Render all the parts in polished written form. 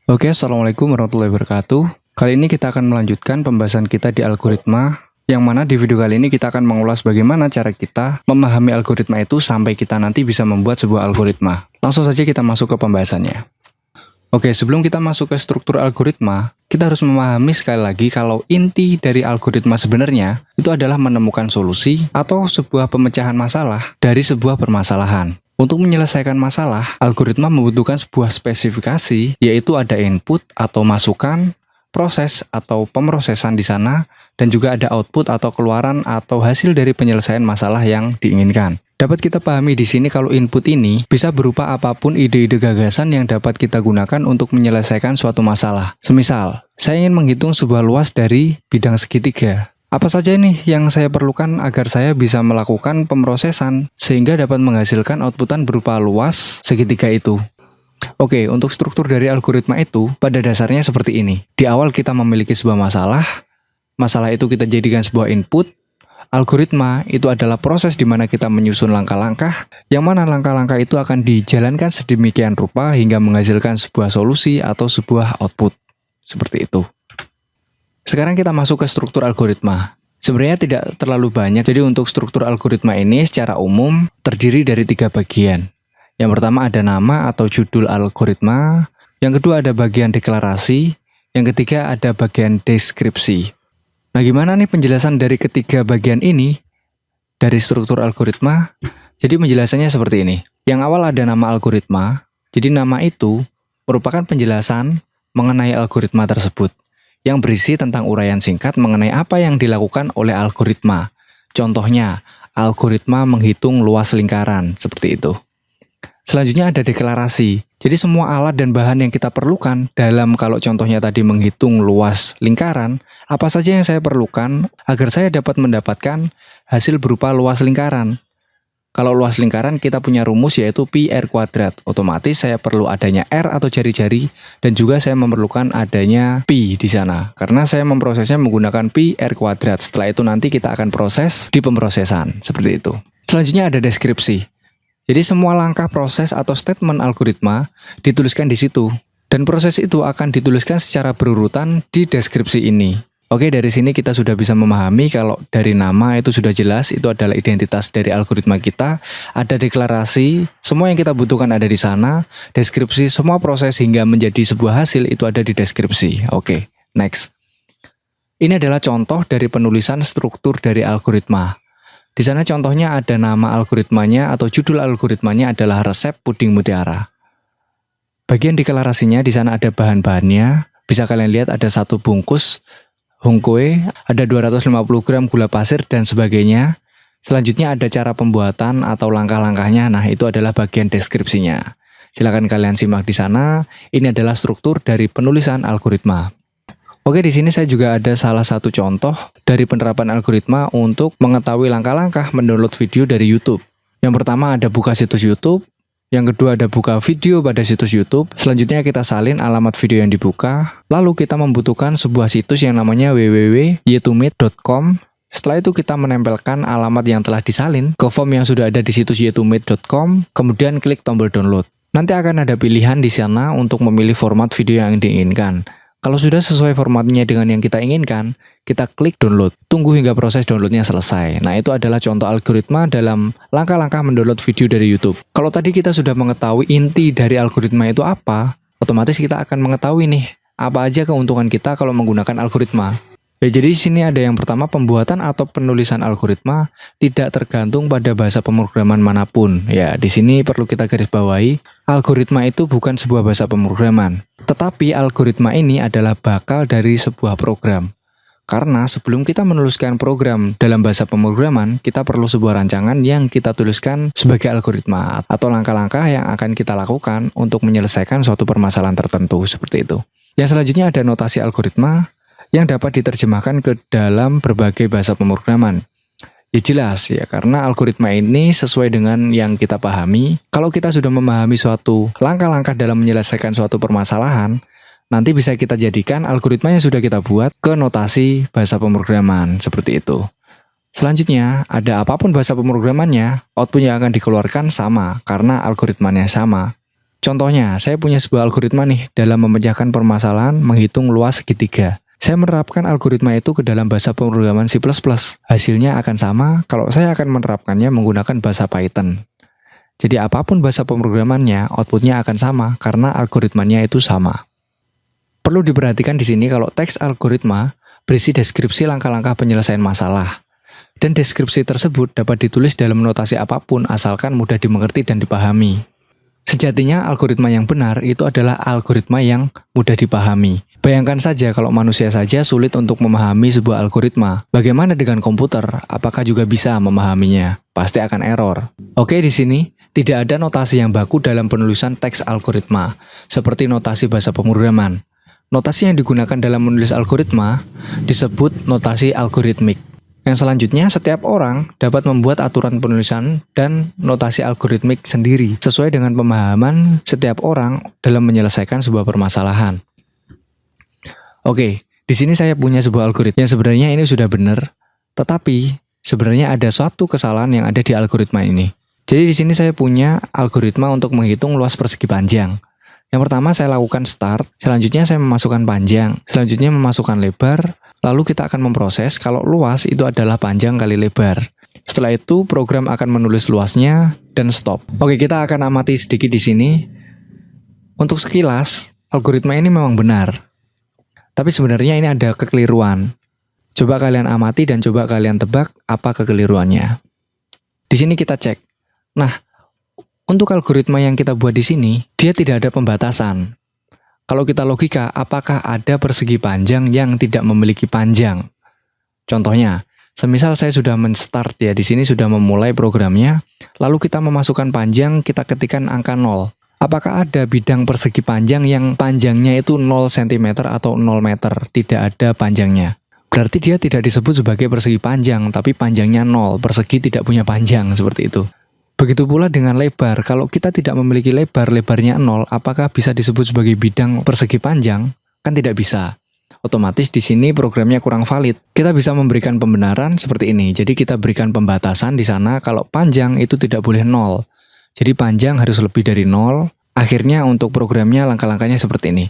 Oke, Assalamualaikum warahmatullahi wabarakatuh. Kali ini kita akan melanjutkan pembahasan kita di algoritma, yang mana di video kali ini kita akan mengulas bagaimana cara kita memahami algoritma itu sampai kita nanti bisa membuat sebuah algoritma. Langsung saja kita masuk ke pembahasannya. Oke, sebelum kita masuk ke struktur algoritma, kita harus memahami sekali lagi kalau inti dari algoritma sebenarnya itu adalah menemukan solusi atau sebuah pemecahan masalah dari sebuah permasalahan. Untuk menyelesaikan masalah, algoritma membutuhkan sebuah spesifikasi, yaitu ada input atau masukan, proses atau pemrosesan di sana, dan juga ada output atau keluaran atau hasil dari penyelesaian masalah yang diinginkan. Dapat kita pahami di sini kalau input ini bisa berupa apapun ide-ide gagasan yang dapat kita gunakan untuk menyelesaikan suatu masalah. Semisal, saya ingin menghitung sebuah luas dari bidang segitiga. Apa saja nih yang saya perlukan agar saya bisa melakukan pemrosesan sehingga dapat menghasilkan outputan berupa luas segitiga itu? Oke, untuk struktur dari algoritma itu pada dasarnya seperti ini. Di awal kita memiliki sebuah masalah itu kita jadikan sebuah input. Algoritma itu adalah proses di mana kita menyusun langkah-langkah, yang mana langkah-langkah itu akan dijalankan sedemikian rupa hingga menghasilkan sebuah solusi atau sebuah output. Seperti itu. Sekarang kita masuk ke struktur algoritma. Sebenarnya tidak terlalu banyak, jadi untuk struktur algoritma ini secara umum terdiri dari 3 bagian. Yang pertama ada nama atau judul algoritma, yang kedua ada bagian deklarasi, yang ketiga ada bagian deskripsi. Nah, gimana nih penjelasan dari ketiga bagian ini dari struktur algoritma? Jadi penjelasannya seperti ini. Yang awal ada nama algoritma, jadi nama itu merupakan penjelasan mengenai algoritma tersebut, yang berisi tentang uraian singkat mengenai apa yang dilakukan oleh algoritma. Contohnya, algoritma menghitung luas lingkaran, seperti itu. Selanjutnya ada deklarasi. Jadi semua alat dan bahan yang kita perlukan dalam kalau contohnya tadi menghitung luas lingkaran, apa saja yang saya perlukan agar saya dapat mendapatkan hasil berupa luas lingkaran. Kalau luas lingkaran kita punya rumus yaitu pi r kuadrat. Otomatis saya perlu adanya r atau jari-jari dan juga saya memerlukan adanya pi di sana. Karena saya memprosesnya menggunakan pi r kuadrat. Setelah itu nanti kita akan proses di pemrosesan. Seperti itu. Selanjutnya ada deskripsi. Jadi semua langkah proses atau statement algoritma dituliskan di situ. Dan proses itu akan dituliskan secara berurutan di deskripsi ini. Oke, dari sini kita sudah bisa memahami kalau dari nama itu sudah jelas, itu adalah identitas dari algoritma kita, ada deklarasi, semua yang kita butuhkan ada di sana, deskripsi, semua proses hingga menjadi sebuah hasil itu ada di deskripsi. Oke, next. Ini adalah contoh dari penulisan struktur dari algoritma. Di sana contohnya ada nama algoritmanya atau judul algoritmanya adalah resep puding mutiara. Bagian deklarasinya di sana ada bahan-bahannya, bisa kalian lihat ada 1 bungkus hongkue, ada 250 gram gula pasir dan sebagainya. Selanjutnya ada cara pembuatan atau langkah-langkahnya. Nah, itu adalah bagian deskripsinya. Silakan kalian simak di sana. Ini adalah struktur dari penulisan algoritma. Oke, di sini saya juga ada salah satu contoh dari penerapan algoritma untuk mengetahui langkah-langkah mendownload video dari YouTube. Yang pertama ada buka situs YouTube. Yang kedua ada buka video pada situs YouTube. Selanjutnya kita salin alamat video yang dibuka. Lalu kita membutuhkan sebuah situs yang namanya www.yetumate.com. Setelah itu kita menempelkan alamat yang telah disalin ke form yang sudah ada di situs yetumate.com. Kemudian klik tombol download. Nanti akan ada pilihan di sana untuk memilih format video yang diinginkan. Kalau sudah sesuai formatnya dengan yang kita inginkan, kita klik download. Tunggu hingga proses downloadnya selesai. Nah, itu adalah contoh algoritma dalam langkah-langkah mendownload video dari YouTube. Kalau tadi kita sudah mengetahui inti dari algoritma itu apa, otomatis kita akan mengetahui nih, apa aja keuntungan kita kalau menggunakan algoritma. Ya, jadi di sini ada yang pertama, pembuatan atau penulisan algoritma tidak tergantung pada bahasa pemrograman manapun. Ya, di sini perlu kita garis bawahi, algoritma itu bukan sebuah bahasa pemrograman. Tetapi algoritma ini adalah bakal dari sebuah program. Karena sebelum kita menuliskan program dalam bahasa pemrograman, kita perlu sebuah rancangan yang kita tuliskan sebagai algoritma atau langkah-langkah yang akan kita lakukan untuk menyelesaikan suatu permasalahan tertentu, seperti itu. Yang selanjutnya ada notasi algoritma yang dapat diterjemahkan ke dalam berbagai bahasa pemrograman. Ya jelas ya, karena algoritma ini sesuai dengan yang kita pahami. Kalau kita sudah memahami suatu langkah-langkah dalam menyelesaikan suatu permasalahan, nanti bisa kita jadikan algoritma yang sudah kita buat ke notasi bahasa pemrograman, seperti itu. Selanjutnya, ada apapun bahasa pemrogramannya, output yang akan dikeluarkan sama, karena algoritmanya sama. Contohnya, saya punya sebuah algoritma nih dalam memecahkan permasalahan menghitung luas segitiga. Saya menerapkan algoritma itu ke dalam bahasa pemrograman C++. Hasilnya akan sama kalau saya akan menerapkannya menggunakan bahasa Python. Jadi apapun bahasa pemrogramannya, outputnya akan sama karena algoritmanya itu sama. Perlu diperhatikan di sini kalau teks algoritma berisi deskripsi langkah-langkah penyelesaian masalah. Dan deskripsi tersebut dapat ditulis dalam notasi apapun asalkan mudah dimengerti dan dipahami. Sejatinya algoritma yang benar itu adalah algoritma yang mudah dipahami. Bayangkan saja kalau manusia saja sulit untuk memahami sebuah algoritma. Bagaimana dengan komputer? Apakah juga bisa memahaminya? Pasti akan error. Oke, di sini tidak ada notasi yang baku dalam penulisan teks algoritma, seperti notasi bahasa pemrograman. Notasi yang digunakan dalam menulis algoritma disebut notasi algoritmik. Yang selanjutnya, setiap orang dapat membuat aturan penulisan dan notasi algoritmik sendiri sesuai dengan pemahaman setiap orang dalam menyelesaikan sebuah permasalahan. Oke, di sini saya punya sebuah algoritma yang sebenarnya ini sudah benar, tetapi sebenarnya ada suatu kesalahan yang ada di algoritma ini. Jadi di sini saya punya algoritma untuk menghitung luas persegi panjang. Yang pertama saya lakukan start, selanjutnya saya memasukkan panjang, selanjutnya memasukkan lebar, lalu kita akan memproses kalau luas itu adalah panjang kali lebar. Setelah itu program akan menulis luasnya dan stop. Oke, kita akan amati sedikit di sini. Untuk sekilas, algoritma ini memang benar. Tapi sebenarnya ini ada kekeliruan. Coba kalian amati dan coba kalian tebak apa kekeliruannya. Di sini kita cek. Nah, untuk algoritma yang kita buat di sini, dia tidak ada pembatasan. Kalau kita logika, apakah ada persegi panjang yang tidak memiliki panjang? Contohnya, semisal saya sudah men-start ya, di sini sudah memulai programnya, lalu kita memasukkan panjang, kita ketikkan angka 0. Apakah ada bidang persegi panjang yang panjangnya itu 0 cm atau 0 meter, tidak ada panjangnya? Berarti dia tidak disebut sebagai persegi panjang, tapi panjangnya 0, persegi tidak punya panjang, seperti itu. Begitu pula dengan lebar, kalau kita tidak memiliki lebar, lebarnya 0, apakah bisa disebut sebagai bidang persegi panjang? Kan tidak bisa. Otomatis di sini programnya kurang valid. Kita bisa memberikan pembenaran seperti ini, jadi kita berikan pembatasan di sana kalau panjang itu tidak boleh 0. Jadi panjang harus lebih dari 0. Akhirnya untuk programnya langkah-langkahnya seperti ini.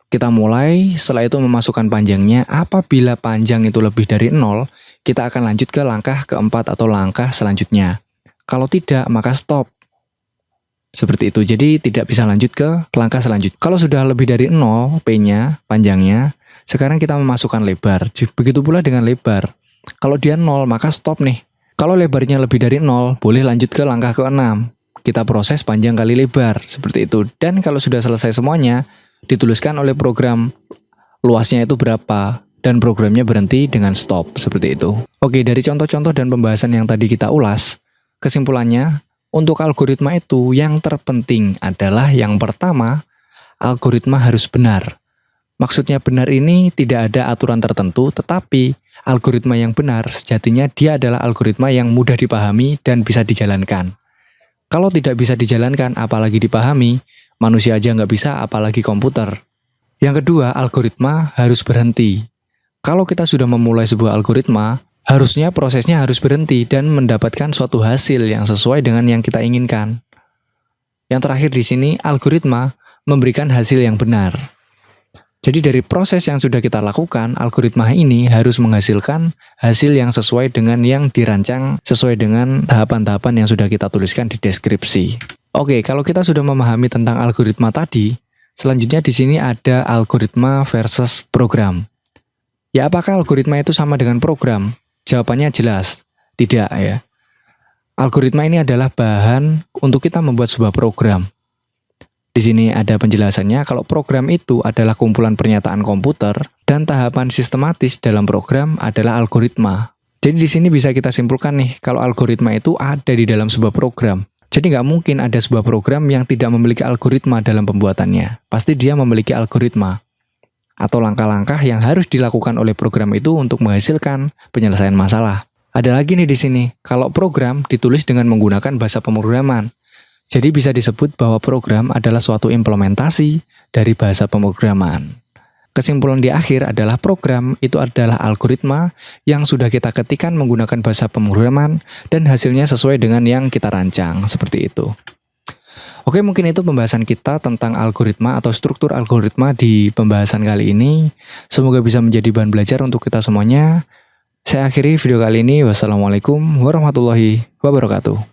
Kita mulai, setelah itu memasukkan panjangnya. Apabila panjang itu lebih dari 0, kita akan lanjut ke langkah keempat atau langkah selanjutnya. Kalau tidak, maka stop. Seperti itu, jadi tidak bisa lanjut ke langkah selanjutnya. Kalau sudah lebih dari 0, P-nya, panjangnya, sekarang kita memasukkan lebar. Begitu pula dengan lebar. Kalau dia 0, maka stop nih. Kalau lebarnya lebih dari 0, boleh lanjut ke langkah ke-6. Kita proses panjang kali lebar, seperti itu. Dan kalau sudah selesai semuanya, dituliskan oleh program luasnya itu berapa, dan programnya berhenti dengan stop, seperti itu. Oke, dari contoh-contoh dan pembahasan yang tadi kita ulas, kesimpulannya, untuk algoritma itu yang terpenting adalah yang pertama, algoritma harus benar. Maksudnya benar ini tidak ada aturan tertentu, tetapi algoritma yang benar sejatinya dia adalah algoritma yang mudah dipahami dan bisa dijalankan. Kalau tidak bisa dijalankan, apalagi dipahami, manusia aja nggak bisa, apalagi komputer. Yang kedua, algoritma harus berhenti. Kalau kita sudah memulai sebuah algoritma, harusnya prosesnya harus berhenti dan mendapatkan suatu hasil yang sesuai dengan yang kita inginkan. Yang terakhir di sini, algoritma memberikan hasil yang benar. Jadi dari proses yang sudah kita lakukan, algoritma ini harus menghasilkan hasil yang sesuai dengan yang dirancang, sesuai dengan tahapan-tahapan yang sudah kita tuliskan di deskripsi. Oke, kalau kita sudah memahami tentang algoritma tadi, selanjutnya di sini ada algoritma versus program. Ya, apakah algoritma itu sama dengan program? Jawabannya jelas, tidak ya. Algoritma ini adalah bahan untuk kita membuat sebuah program. Di sini ada penjelasannya kalau program itu adalah kumpulan pernyataan komputer dan tahapan sistematis dalam program adalah algoritma. Jadi di sini bisa kita simpulkan nih kalau algoritma itu ada di dalam sebuah program. Jadi nggak mungkin ada sebuah program yang tidak memiliki algoritma dalam pembuatannya. Pasti dia memiliki algoritma atau langkah-langkah yang harus dilakukan oleh program itu untuk menghasilkan penyelesaian masalah. Ada lagi nih di sini, kalau program ditulis dengan menggunakan bahasa pemrograman. Jadi bisa disebut bahwa program adalah suatu implementasi dari bahasa pemrograman. Kesimpulan di akhir adalah program itu adalah algoritma yang sudah kita ketikkan menggunakan bahasa pemrograman dan hasilnya sesuai dengan yang kita rancang, seperti itu. Oke, mungkin itu pembahasan kita tentang algoritma atau struktur algoritma di pembahasan kali ini. Semoga bisa menjadi bahan belajar untuk kita semuanya. Saya akhiri video kali ini. Wassalamualaikum warahmatullahi wabarakatuh.